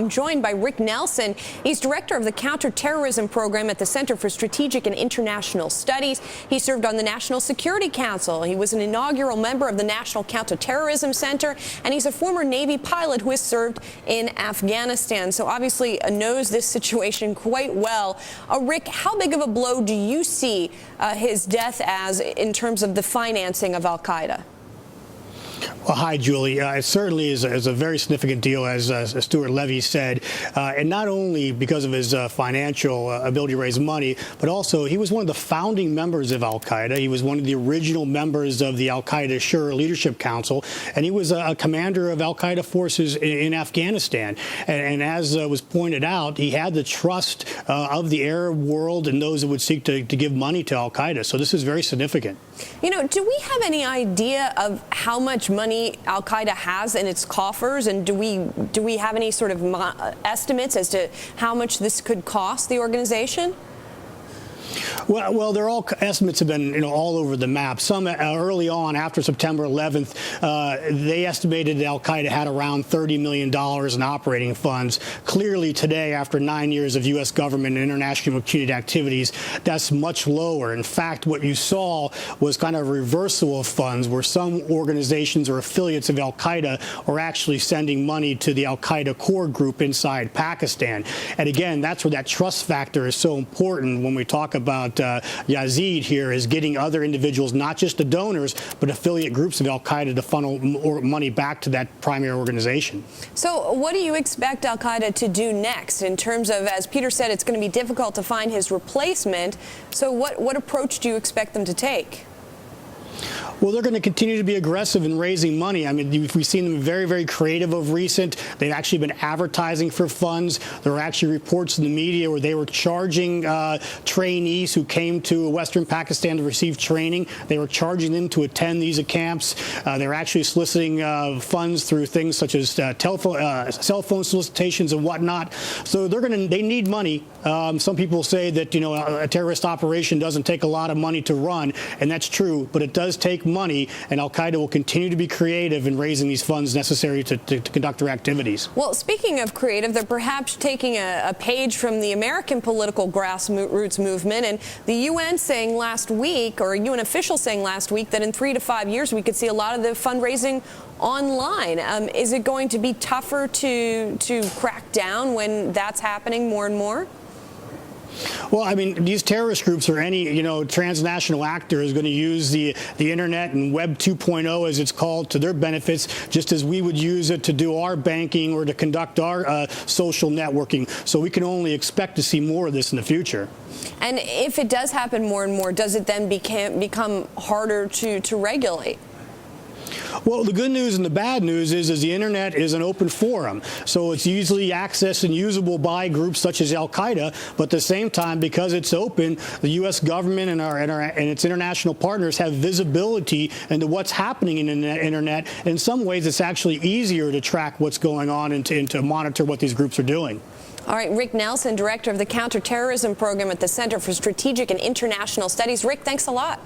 I'm joined by Rick Nelson. He's director of the counterterrorism program at the Center for Strategic and International Studies. He served on the National Security Council. He was an inaugural member of the National Counterterrorism Center, and he's a former Navy pilot who has served in Afghanistan. So obviously knows this situation quite well. Rick, how big of a blow do you see his death as in terms of the financing of Al-Qaeda? Well, hi, Julie. It certainly is a very significant deal, as Stuart Levy said, and not only because of his financial ability to raise money, but also he was one of the founding members of Al-Qaeda. He was one of the original members of the Al-Qaeda Shura Leadership Council, and he was a commander of Al-Qaeda forces in Afghanistan. And as was pointed out, he had the trust of the Arab world and those that would seek to give money to Al-Qaeda. So this is very significant. You know, do we have any idea of how much money Al-Qaeda has in its coffers, and do we have any sort of estimates as to how much this could cost the organization? Well, they're all estimates have been, all over the map. Some early on, after September 11th, they estimated that Al-Qaeda had around $30 million in operating funds. Clearly today, after 9 years of U.S. government and international community activities, that's much lower. In fact, what you saw was kind of a reversal of funds, where some organizations or affiliates of Al-Qaeda are actually sending money to the Al-Qaeda core group inside Pakistan. And again, that's where that trust factor is so important when we talk about Yazid here, is getting other individuals, not just the donors, but affiliate groups of Al-Qaeda to funnel money back to that primary organization. So what do you expect Al-Qaeda to do next in terms of, as Peter said, it's going to be difficult to find his replacement. So what approach do you expect them to take? Well, they're going to continue to be aggressive in raising money. I mean, we've seen them very, very creative of recent. They've actually been advertising for funds. There were actually reports in the media where they were charging trainees who came to Western Pakistan to receive training. They were charging them to attend these camps. They were actually soliciting funds through things such as cell phone solicitations and whatnot. So they need money. Some people say that, a terrorist operation doesn't take a lot of money to run, and that's true, but it does take money, and Al-Qaeda will continue to be creative in raising these funds necessary to conduct their activities. Well, speaking of creative, they're perhaps taking a page from the American political grassroots movement, and the UN saying last week, or a UN official saying last week, that in 3 to 5 years we could see a lot of the fundraising online. Is it going to be tougher to crack down when that's happening more and more? Well, I mean, these terrorist groups or any, transnational actor is going to use the internet and Web 2.0, as it's called, to their benefits, just as we would use it to do our banking or to conduct our social networking. So we can only expect to see more of this in the future. And if it does happen more and more, does it then become harder to regulate? Well, the good news and the bad news is the internet is an open forum, so it's easily accessed and usable by groups such as Al-Qaeda. But at the same time, because it's open, the U.S. government and its international partners have visibility into what's happening in the internet. In some ways, it's actually easier to track what's going on and to monitor what these groups are doing. All right, Rick Nelson, director of the counterterrorism program at the Center for Strategic and International Studies. Rick, thanks a lot.